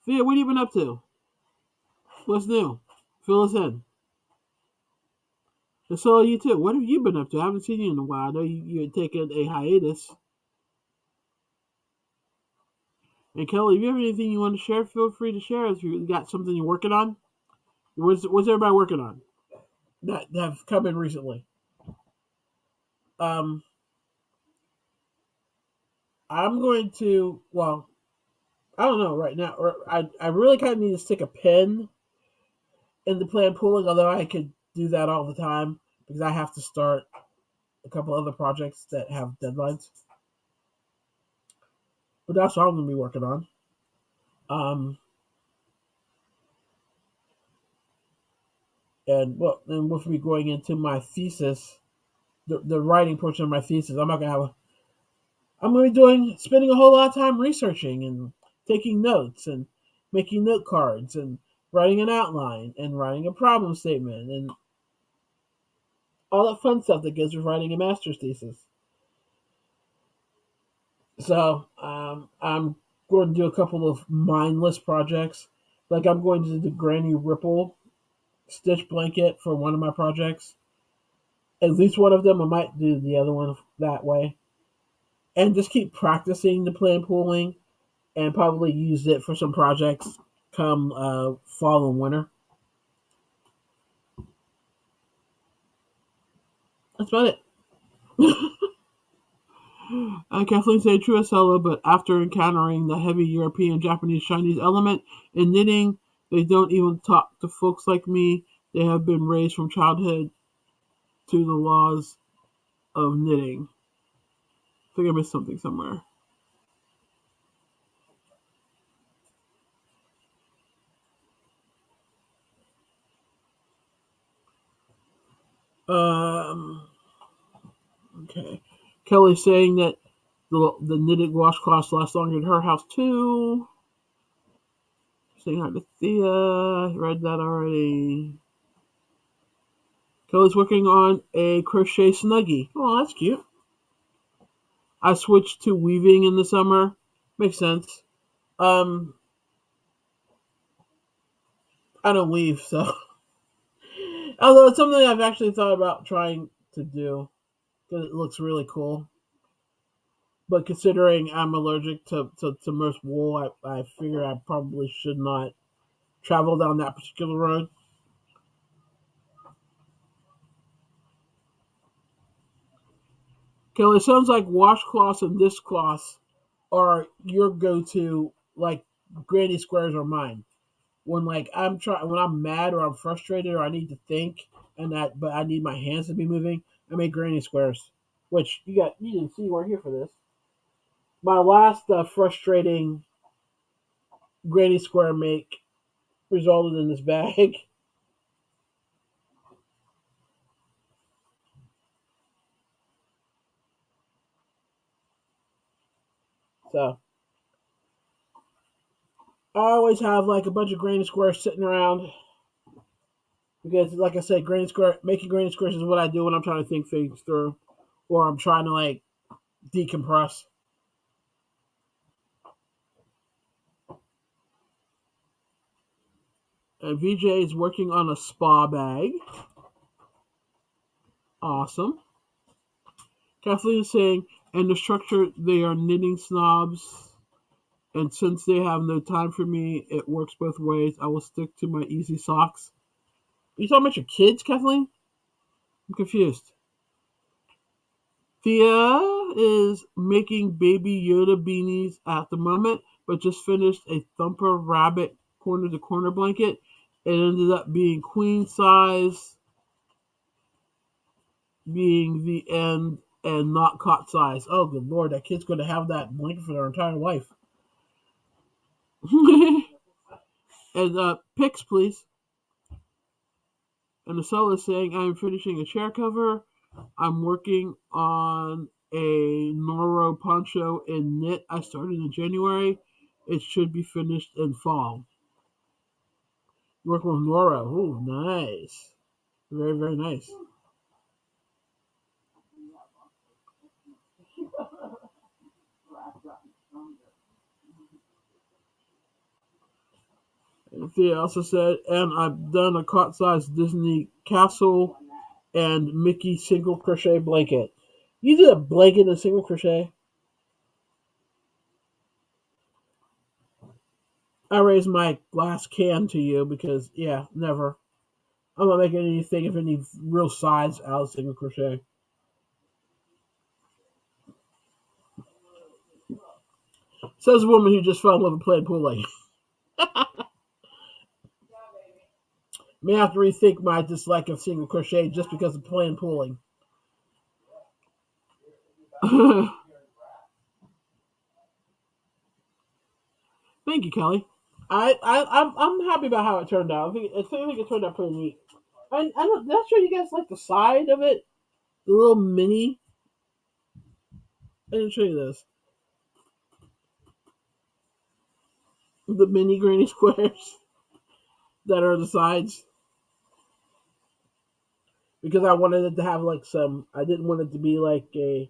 Thea, what have you been up to? What's new? Fill us in. And so you too. What have you been up to? I haven't seen you in a while. I know you had taken a hiatus. And Kelly, if you have anything you want to share, feel free to share. If you got something you're working on, what's everybody working on that have come in recently? Um, I'm going to. Well, I don't know right now. Or I really kind of need to stick a pin in the plan pooling. Although I could do that all the time because I have to start a couple other projects that have deadlines. But that's what I'm going to be working on. Um, and with me going into my thesis, the writing portion of my thesis, I'm going to be spending a whole lot of time researching and taking notes and making note cards and writing an outline and writing a problem statement and all that fun stuff that goes with writing a master's thesis. So I'm going to do a couple of mindless projects. Like I'm going to do the Granny Ripple stitch blanket for one of my projects. At least one of them. I might do the other one that way. And just keep practicing the plan pooling and probably use it for some projects come fall and winter. That's about it. Kathleen said true as solo, but after encountering the heavy European, Japanese, Chinese element in knitting, they don't even talk to folks like me. They have been raised from childhood to the laws of knitting. I think I missed something somewhere. Um, okay. Kelly saying that the knitted washcloths last longer in her house too. Saying hi to Thea. Read that already. Kelly's working on a crochet snuggie. Oh, that's cute. I switched to weaving in the summer. Makes sense. Um, I don't weave, so although it's something I've actually thought about trying to do because it looks really cool. But considering I'm allergic to most wool, I figure I probably should not travel down that particular road. Kelly, it sounds like washcloths and dishcloths are your go-to, like granny squares are mine. When I'm mad or I'm frustrated or I need to think but I need my hands to be moving, I make granny squares. Which you didn't see you weren't here for this. My last frustrating granny square make resulted in this bag. So I always have like a bunch of granny squares sitting around because, like I said, making granny squares is what I do when I'm trying to think things through, or I'm trying to like decompress. And VJ is working on a spa bag. Awesome. Kathleen is saying, and the structure, they are knitting snobs. And since they have no time for me, it works both ways. I will stick to my easy socks. Are you talking about your kids, Kathleen? I'm confused. Thea is making baby Yoda beanies at the moment, but just finished a Thumper Rabbit corner to corner blanket. It ended up being queen size, being the end, and not cot size. Oh, good lord, that kid's going to have that blanket for their entire life. And pics, please. And the seller is saying, I'm finishing a chair cover. I'm working on a Noro poncho in knit. I started in January. It should be finished in fall. Working with Noro. Ooh, nice. Very, very nice. Thea also said, and I've done a cot-sized Disney castle and Mickey single crochet blanket. You did a blanket and single crochet? I raised my glass can to you because, yeah, never. I'm not making anything of any real size out of single crochet. Says a woman who just fell in love with playing pooling. May have to rethink my dislike of single crochet just because of playing pooling. Thank you, Kelly. I'm happy about how it turned out. I think it turned out pretty neat. I'm not sure you guys like the side of it, the little mini. I didn't show you this. The mini granny squares that are the sides because I wanted it to have like some. I didn't want it to be like a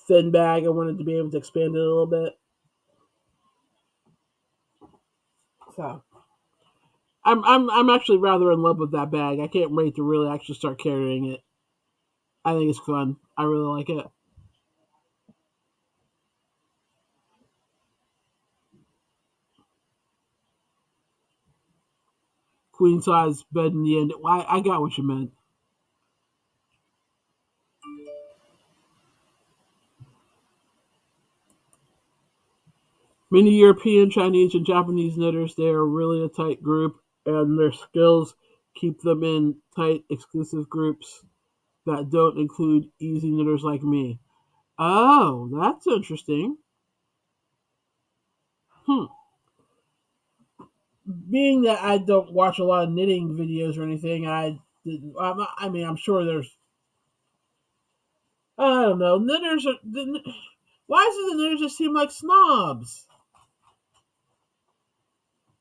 thin bag. I wanted to be able to expand it a little bit. So I'm actually rather in love with that bag. I can't wait to really actually start carrying it. I think it's fun. I really like it. Queen size bed in the end. I got what you meant. Many European, Chinese, and Japanese knitters, they are really a tight group, and their skills keep them in tight, exclusive groups that don't include easy knitters like me. Oh, that's interesting. Hmm. Being that I don't watch a lot of knitting videos or anything, I didn't. I mean, I'm sure there's. I don't know. Knitters are. Why does the knitters just seem like snobs?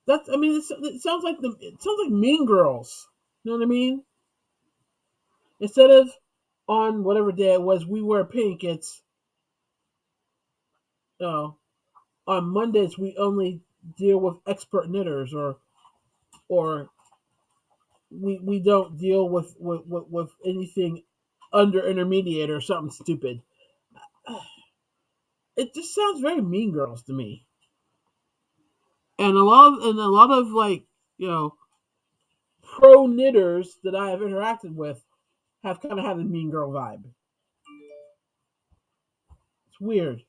That's. I mean, it sounds like It sounds like Mean Girls. You know what I mean? Instead of on whatever day it was, we wear pink. It's oh, on Mondays we only deal with expert knitters, or we don't deal with anything under intermediate or something stupid. It just sounds very Mean Girls to me. And a lot of like pro knitters that I have interacted with have kind of had a Mean Girl vibe. It's weird.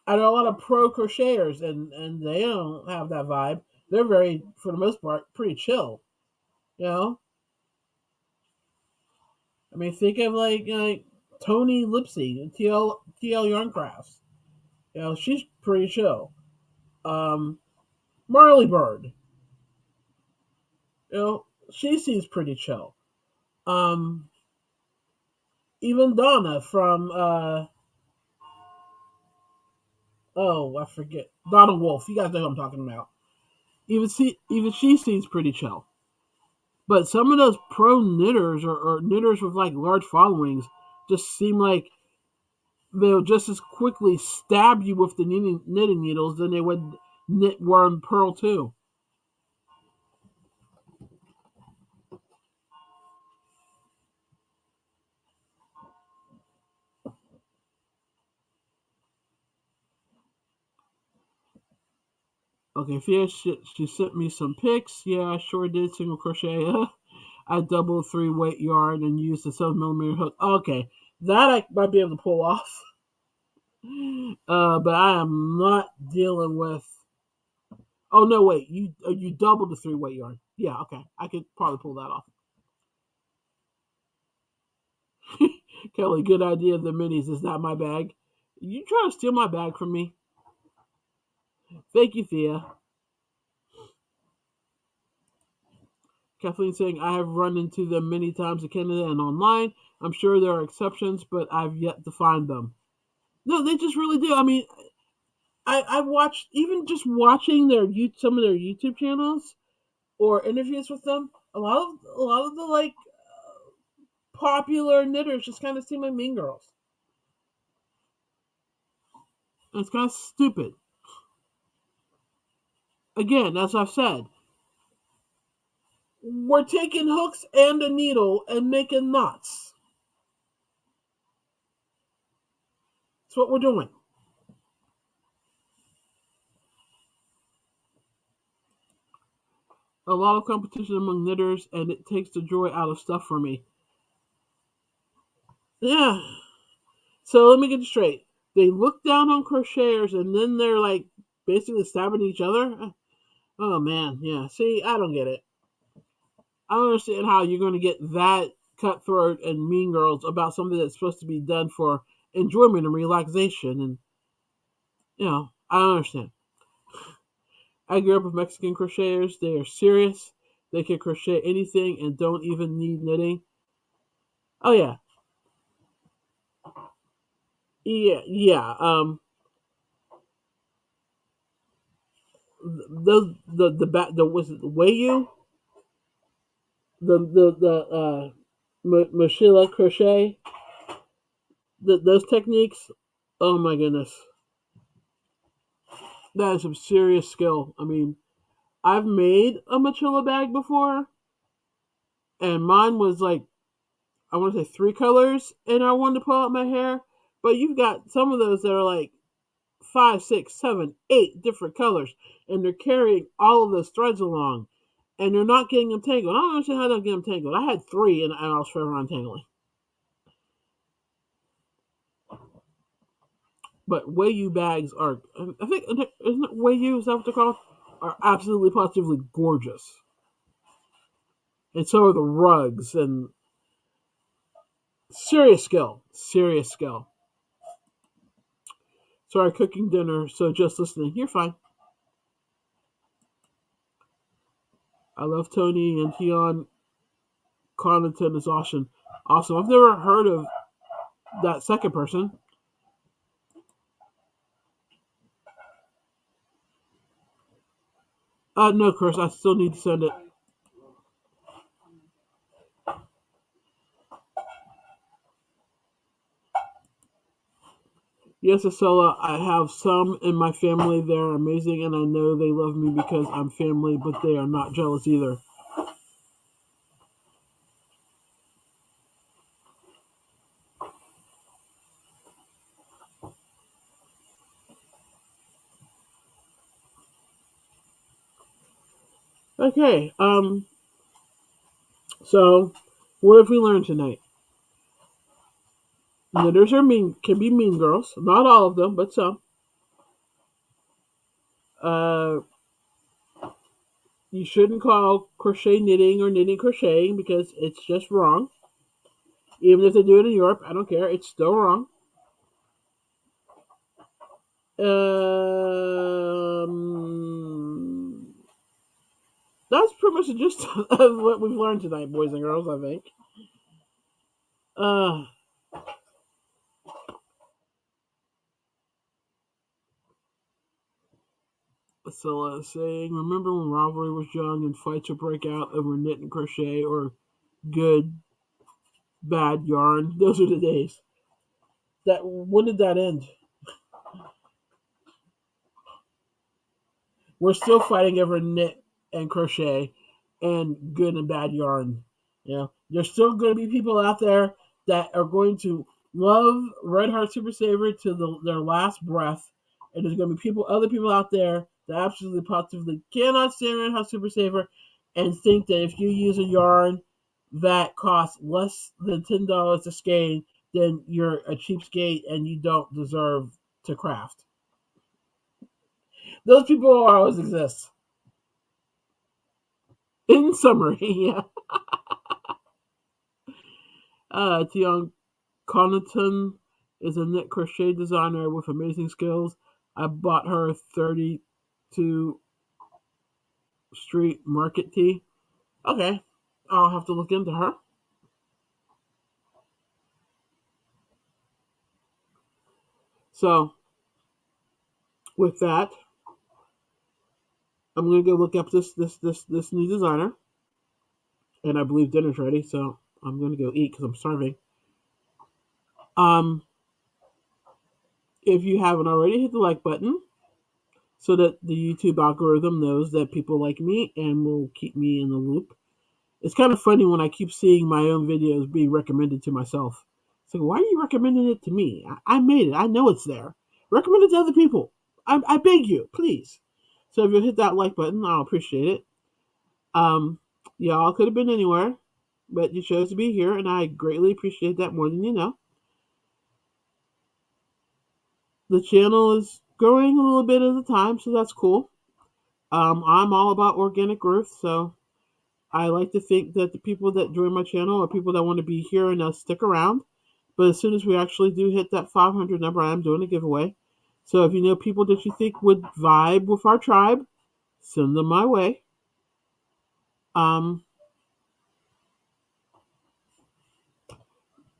I know a lot of pro crocheters, and they don't have that vibe. They're very, for the most part, pretty chill. You know, I mean, think of like Tony Lipsy, TL Yarn Crafts. She's pretty chill. Um, Marley Bird, she seems pretty chill. Um, Even Donna from oh, I forget, Donna Wolf. You guys know who I'm talking about. Even she seems pretty chill. But some of those pro knitters or knitters with like large followings just seem like they'll just as quickly stab you with the knitting needles than they would knit one pearl too. Okay, Fia, she sent me some pics. Yeah, I sure did single crochet. I doubled 3 weight yarn and used a 7 millimeter hook. Okay, that I might be able to pull off. But I am not dealing with. Oh no, wait, you doubled the 3 weight yarn. Yeah, okay, I could probably pull that off. Kelly, good idea. The minis is not my bag. You trying to steal my bag from me? Thank you, Thea. Kathleen saying, I have run into them many times in Canada and online. I'm sure there are exceptions, but I've yet to find them. No, they just really do. I mean, I've watched, even just watching some of their YouTube channels or interviews with them. A lot of the like popular knitters just kind of seem like Mean Girls. And it's kind of stupid. Again, as I've said, we're taking hooks and a needle and making knots. That's what we're doing. A lot of competition among knitters, and it takes the joy out of stuff for me. Yeah. So let me get it straight. They look down on crocheters, and then they're like basically stabbing each other. Oh man, yeah. See, I don't get it. I don't understand how you're going to get that cutthroat and mean girls about something that's supposed to be done for enjoyment and relaxation. And I don't understand. I grew up with Mexican crocheters. They are serious. They can crochet anything and don't even need knitting. Oh yeah, yeah. The was it Wayu, the Machilla crochet, those techniques. Oh my goodness, that is some serious skill. I mean, I've made a Machilla bag before, and mine was like, I want to say 3 colors, and I wanted to pull out my hair. But you've got some of those that are like 5, 6, 7, 8 different colors, and they're carrying all of those threads along, and they're not getting them tangled. I don't understand how they get them tangled. I had 3, and I was forever untangling. But Wayu bags are, I think, isn't it Wayu? Is that what they're called? Are absolutely positively gorgeous, and so are the rugs. And serious skill, serious skill. Sorry, cooking dinner. So just listening. You're fine. I love Tony and Tion Connaughton is awesome. Awesome. I've never heard of that second person. No, Chris, I still need to send it. Yes, Acela, I have some in my family. They're amazing, and I know they love me because I'm family, but they are not jealous either. Okay, so what have we learned tonight? Knitters can be mean girls. Not all of them, but some. Uh, you shouldn't call crochet knitting or knitting crocheting because it's just wrong. Even if they do it in Europe, I don't care. It's still wrong. That's pretty much the gist of what we've learned tonight, boys and girls, I think. Uh, so saying, remember when rivalry was young and fights would break out over knit and crochet or good, bad yarn? Those are the days. When did that end? We're still fighting over knit and crochet and good and bad yarn. There's still going to be people out there that are going to love Red Heart Super Saver to their last breath, and there's going to be other people out there that absolutely positively cannot stand Red Heart Super Saver and think that if you use a yarn that costs less than $10 a skein, then you're a cheapskate and you don't deserve to craft. Those people will always exist. In summary, yeah. Tion Connaughton is a knit crochet designer with amazing skills. I bought her 32 Street Market tee. Okay, I'll have to look into her. So, with that, I'm gonna go look up this new designer, and I believe dinner's ready. So I'm gonna go eat because I'm starving. Um, if you haven't already, hit the like button, so that the YouTube algorithm knows that people like me and will keep me in the loop. It's kind of funny when I keep seeing my own videos being recommended to myself. It's like, why are you recommending it to me? I made it. I know it's there. Recommend it to other people. I beg you, please. So if you'll hit that like button, I'll appreciate it. Um, y'all could have been anywhere, but you chose to be here, and I greatly appreciate that more than you know. The channel is growing a little bit at a time, so that's cool. I'm all about organic growth, so I like to think that the people that join my channel are people that want to be here and stick around. But as soon as we actually do hit that 500 number, I'm doing a giveaway. So if you know people that you think would vibe with our tribe, send them my way. Um,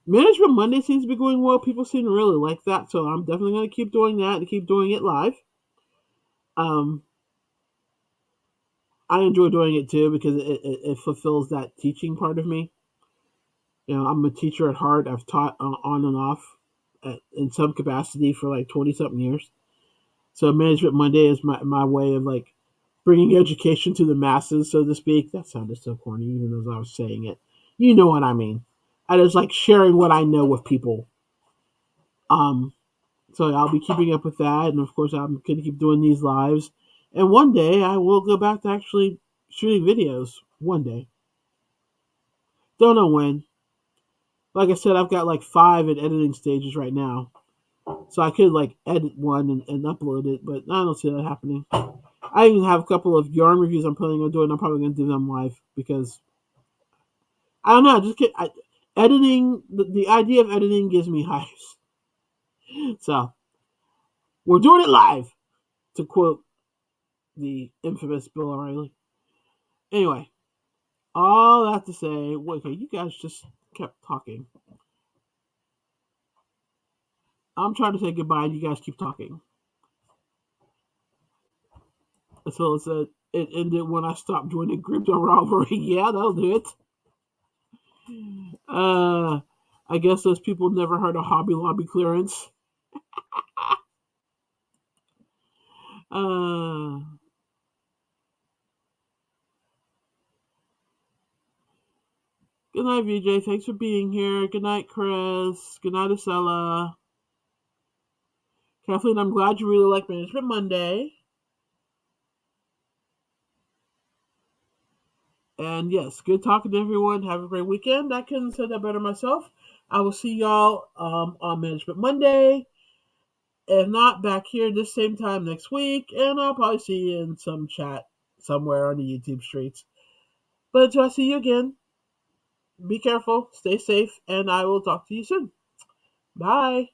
Management Monday seems to be going well. People seem to really like that, so I'm definitely going to keep doing that and keep doing it live. Um, I enjoy doing it too because it fulfills that teaching part of me. You know, I'm a teacher at heart. I've taught on and off in some capacity for like 20 something years. So Management Monday is my way of like bringing education to the masses, so to speak. That sounded so corny, even as I was saying it. You know what I mean. I just like sharing what I know with people. Um, so I'll be keeping up with that, and of course I'm going to keep doing these lives. And one day I will go back to actually shooting videos. One day, don't know when. Like I said, I've got like 5 in editing stages right now, so I could like edit one and upload it, but I don't see that happening. I even have a couple of yarn reviews I'm planning on doing. I'm probably going to do them live because I don't know. I just get editing. The idea of editing gives me hives. So we're doing it live, to quote the infamous Bill O'Reilly. Anyway, all that to say, okay, you guys just kept talking. I'm trying to say goodbye, and you guys keep talking. So it ended when I stopped joining groups on Ravelry. Yeah, that'll do it. I guess those people never heard of Hobby Lobby clearance. Uh, Good night, VJ. Thanks for being here. Good night, Chris. Good night, Acela. Kathleen, I'm glad you really like Management Monday. And yes, good talking to everyone. Have a great weekend. I couldn't say that better myself. I will see y'all on Management Monday. If not, back here this same time next week. And I'll probably see you in some chat somewhere on the YouTube streets. But until I see you again, be careful, stay safe, and I will talk to you soon. Bye.